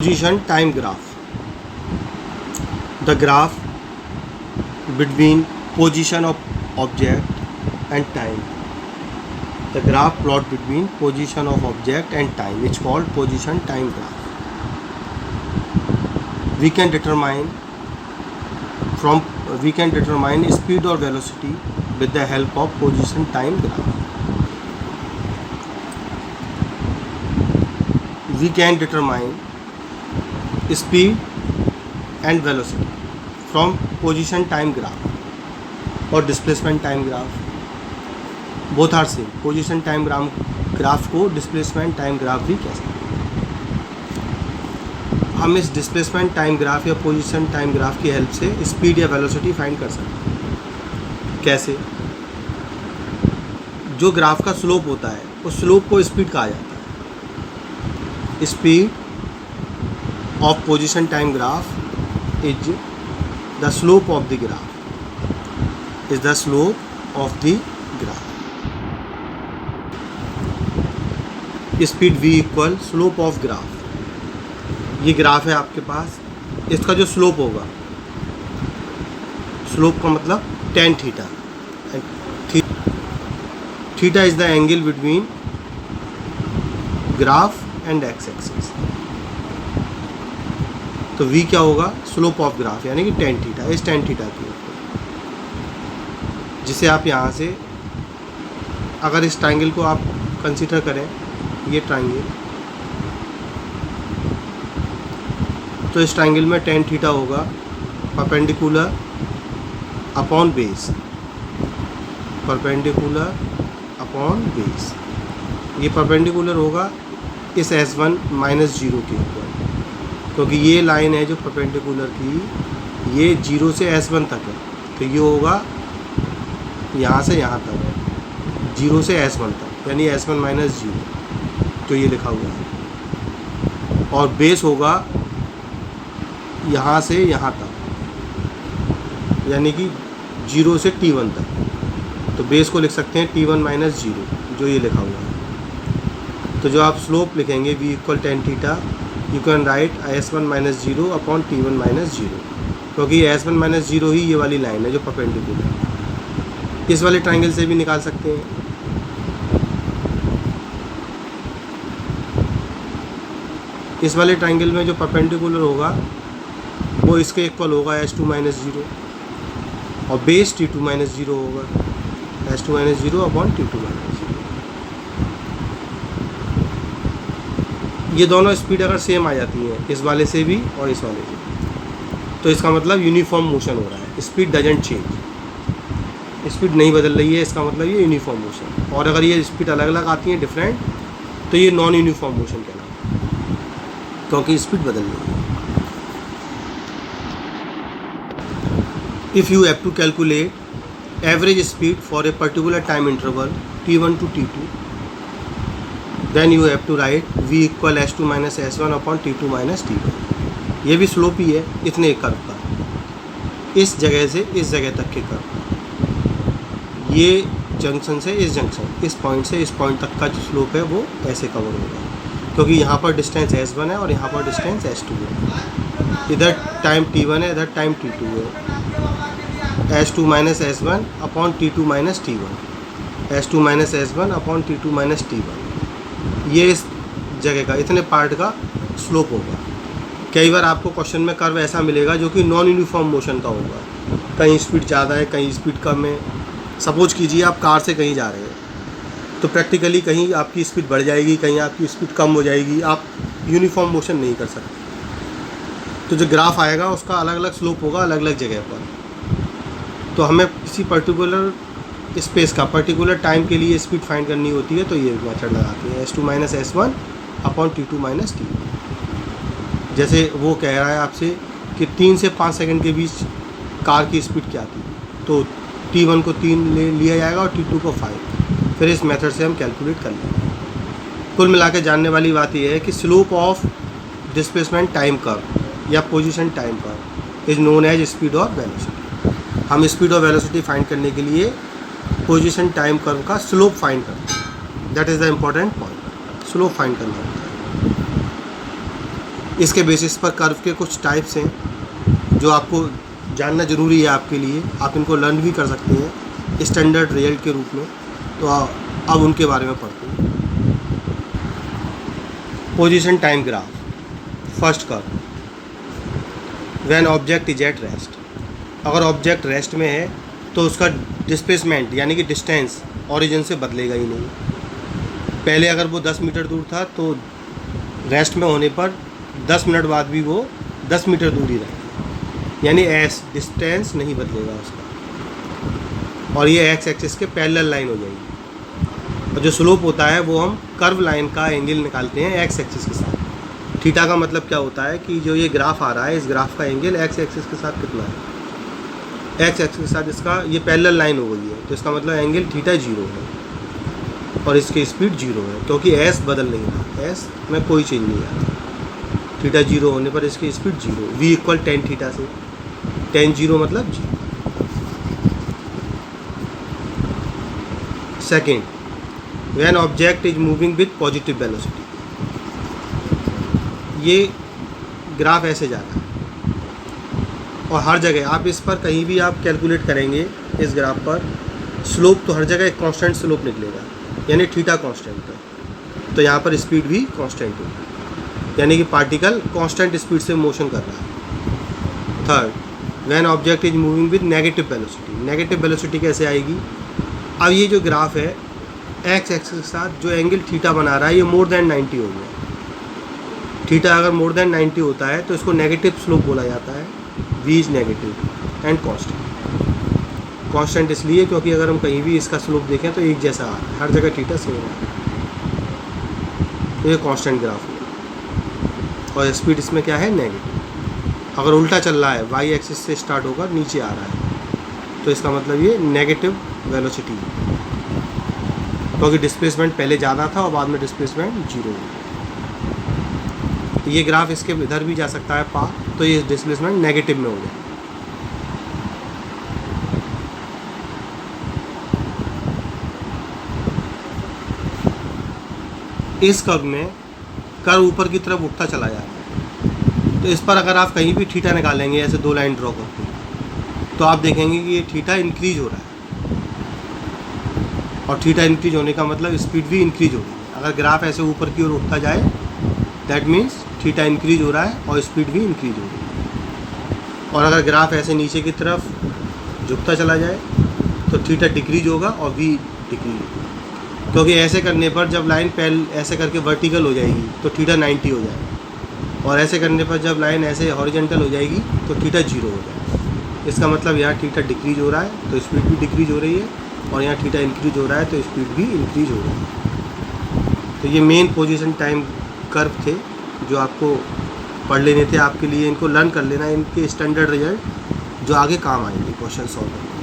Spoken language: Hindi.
Position time graph. The graph between position of object and time. The graph plot between position of object and time. It's called position time graph. We can determine speed or velocity with the help of position time graph. We can determine speed and velocity from position time graph or displacement time graph. Both are same. Position time graph को displacement time graph भी कह सकते हैं. हम इस displacement time graph या position time graph की हेल्प से स्पीड या वेलोसिटी फाइंड कर सकते हैं. कैसे? जो ग्राफ का स्लोप होता है उस स्लोप को स्पीड कहा जाता है. Speed of position time graph is the slope of the graph. Speed v equal slope of graph. ये ग्राफ है आपके पास. इसका जो स्लोप होगा, स्लोप का मतलब tan theta. Theta is the angle between graph and x axis. तो v क्या होगा? स्लोप ऑफ ग्राफ यानी कि tan थीटा. इस tan थीटा की जिसे आप यहाँ से अगर इस ट्राइंगल को आप कंसीडर करें, ये ट्राइंगल, तो इस ट्राइंगल में tan थीटा होगा perpendicular upon base. Perpendicular upon base. ये परपेंडिकुलर होगा इस S1 माइनस 0 के ऊपर, क्योंकि ये लाइन है जो परपेंडिकुलर की, ये 0 से S1 तक है. तो ये होगा यहाँ से यहाँ तक है, 0 से S1 तक, यानी S1 माइनस 0, तो ये लिखा हुआ है. और बेस होगा यहाँ से यहाँ तक, यानी कि 0 से T1 तक. तो बेस को लिख सकते हैं T1 माइनस 0, जो ये लिखा हुआ है. तो जो आप स्लोप लिखेंगे v equal tan theta, you can write S1 minus 0 upon T1 minus 0, क्योंकि S1 माइनस 0 ही ये वाली लाइन है जो परपेंडिकुलर है. इस वाले ट्राइंगल से भी निकाल सकते हैं. इस वाले ट्राइंगल में जो परपेंडिकुलर होगा वो इसके इक्वल होगा S2 माइनस 0, और बेस T2 माइनस 0 होगा. S2 minus 0 upon T2 minus 0. ये दोनों स्पीड अगर सेम आ जाती है, इस वाले से भी और इस वाले से, तो इसका मतलब यूनिफॉर्म मोशन हो रहा है. Speed doesn't change. स्पीड नहीं बदल रही है, इसका मतलब ये यूनिफॉर्म मोशन. और अगर ये स्पीड अलग अलग आती है डिफरेंट, तो ये नॉन यूनिफॉर्म मोशन कहलाता है, क्योंकि स्पीड बदल रही है. If you have to calculate average speed for a particular time interval T1 to T2, then you have to write v equal S2 minus S1 upon T2 minus T1. ये भी स्लोप ही है इतने कर्व का, इस जगह से इस जगह तक के कर्व. ये जंक्शन से इस जंक्शन, इस पॉइंट से इस पॉइंट तक का जो स्लोप है वो ऐसे कवर होगा, क्योंकि यहाँ पर डिस्टेंस S1 है और यहाँ पर डिस्टेंस S2 है. इधर टाइम T1 है, इधर टाइम T2 है. S2 minus S1 upon T2 minus T1. S2 minus S1 upon T2 minus T1. ये इस जगह का, इतने पार्ट का स्लोप होगा. कई बार आपको क्वेश्चन में कर्व ऐसा मिलेगा जो कि नॉन यूनिफॉर्म मोशन का होगा. कहीं स्पीड ज़्यादा है, कहीं स्पीड कम है. सपोज कीजिए आप कार से कहीं जा रहे हैं, तो प्रैक्टिकली कहीं आपकी स्पीड बढ़ जाएगी, कहीं आपकी स्पीड कम हो जाएगी. आप यूनिफॉर्म मोशन नहीं कर सकते. तो जो ग्राफ आएगा उसका अलग अलग स्लोप होगा अलग अलग जगह पर. तो हमें किसी पर्टिकुलर स्पेस का पर्टिकुलर टाइम के लिए स्पीड फाइंड करनी होती है, तो ये मेथड लगाते हैं S2 minus S1 upon T2 minus T1. जैसे वो कह रहा है आपसे कि 3 से 5 सेकंड के बीच कार की स्पीड क्या थी, तो T1 को 3 ले लिया जाएगा और T2 को 5. फिर इस मेथड से हम कैलकुलेट कर लेंगे. कुल मिला के जानने वाली बात यह है कि slope of displacement time curve या position time curve is known as speed और वेलोसिटी. हम स्पीड और वेलोसिटी फाइंड करने के लिए पोजीशन टाइम कर्व का स्लोप फाइंड करते हैं. That is the important point. Slope find करना होता है. इसके बेसिस पर कर्व के कुछ टाइप्स हैं जो आपको जानना ज़रूरी है आपके लिए, आप इनको लर्न भी कर सकते हैं स्टैंडर्ड रिजल्ट के रूप में। तो अब उनके बारे में पढ़ते हैं। Position time graph. First curve, when object is at rest. अगर ऑब्जेक्ट रेस्ट में है तो उसका डिस्प्लेसमेंट यानी कि डिस्टेंस ओरिजिन से बदलेगा ही नहीं। पहले अगर वो 10 मीटर दूर था तो रेस्ट में होने पर 10 मिनट बाद भी वो 10 मीटर दूर ही रहेगा, यानी एस डिस्टेंस नहीं बदलेगा उसका, और ये एक्स एक्सिस के पैरेलल लाइन हो जाएगी। और जो स्लोप होता है वो हम कर्व लाइन का एंगल निकालते हैं एक्स एक्सिस के साथ। थीटा का मतलब क्या होता है कि जो ये ग्राफ आ रहा है इस ग्राफ का एंगल एक्स एक्सिस के साथ कितना है, एक्स एक्सिस के साथ इसका ये पैरेलल लाइन हो गई है, तो इसका मतलब एंगल थीटा 0 है और इसकी स्पीड 0 है, क्योंकि एस बदल नहीं रहा, एस में कोई चेंज नहीं आता। थीटा 0 होने पर इसकी speed 0, v equal tan theta से, टेन 0 मतलब 0। Second, when object is moving with positive velocity. ये ग्राफ ऐसे जा रहा है और हर जगह आप इस पर कहीं भी आप कैलकुलेट करेंगे इस ग्राफ पर स्लोप तो हर जगह एक कांस्टेंट स्लोप निकलेगा, यानी थीटा कांस्टेंट है, तो यहाँ पर स्पीड भी कांस्टेंट होगी, यानी कि पार्टिकल कांस्टेंट स्पीड से मोशन कर रहा है। Third, when object is moving with negative velocity. Negative velocity कैसे आएगी? अब ये जो ग्राफ है एक्स एक्सिस के साथ जो एंगल थीटा बना रहा है ये मोर देन 90 हो गया। थीटा अगर मोर देन 90 होता है तो इसको नेगेटिव स्लोप बोला जाता है, v is negative and constant. Constant इसलिए क्योंकि अगर हम कहीं भी इसका स्लोप देखें तो एक जैसा आ रहा है, हर जगह थीटा सेम है, तो ये कांस्टेंट ग्राफ है। और स्पीड इसमें क्या है? नेगेटिव। अगर उल्टा चल रहा है, वाई एक्सिस से स्टार्ट होकर नीचे आ रहा है, तो इसका मतलब ये नेगेटिव वेलोसिटी है, क्योंकि डिस्प्लेसमेंट पहले ज़्यादा था और बाद में डिस्प्लेसमेंट 0 हो गया। तो ये ग्राफ इसके इधर भी जा सकता है पा, तो ये डिस्प्लेसमेंट नेगेटिव में हो गया। इस कर्व में कर्व ऊपर की तरफ उठता चला जाता है, तो इस पर अगर आप कहीं भी थीटा निकालेंगे ऐसे दो लाइन ड्रॉ करके, तो आप देखेंगे कि ये थीटा इंक्रीज हो रहा है, और थीटा इंक्रीज होने का मतलब स्पीड भी इंक्रीज हो रही है। अगर ग्राफ ऐसे ऊपर की ओर उठता जाए दैट मीन्स थीटा इंक्रीज हो रहा है और स्पीड भी इंक्रीज हो रही है। और अगर ग्राफ ऐसे नीचे की तरफ झुकता चला जाए तो थीटा डिक्रीज होगा और वी डिक्रीज होगा, क्योंकि ऐसे करने पर जब लाइन पैल ऐसे करके वर्टिकल हो जाएगी तो थीटा 90 हो जाएगा, और ऐसे करने पर जब लाइन ऐसे हॉरिजॉन्टल हो जाएगी तो थीटा 0 हो जाएगा। इसका मतलब यहाँ थीटा डिक्रीज हो रहा है तो स्पीड भी डिक्रीज हो रही है, और यहाँ थीटा इंक्रीज हो रहा है तो स्पीड भी इंक्रीज हो रही है। तो ये मेन पोजीशन टाइम कर्व थे जो आपको पढ़ लेने थे आपके लिए, इनको लर्न कर लेना, इनके स्टैंडर्ड रिजल्ट जो आगे काम आएंगे क्वेश्चन सॉल्व करने।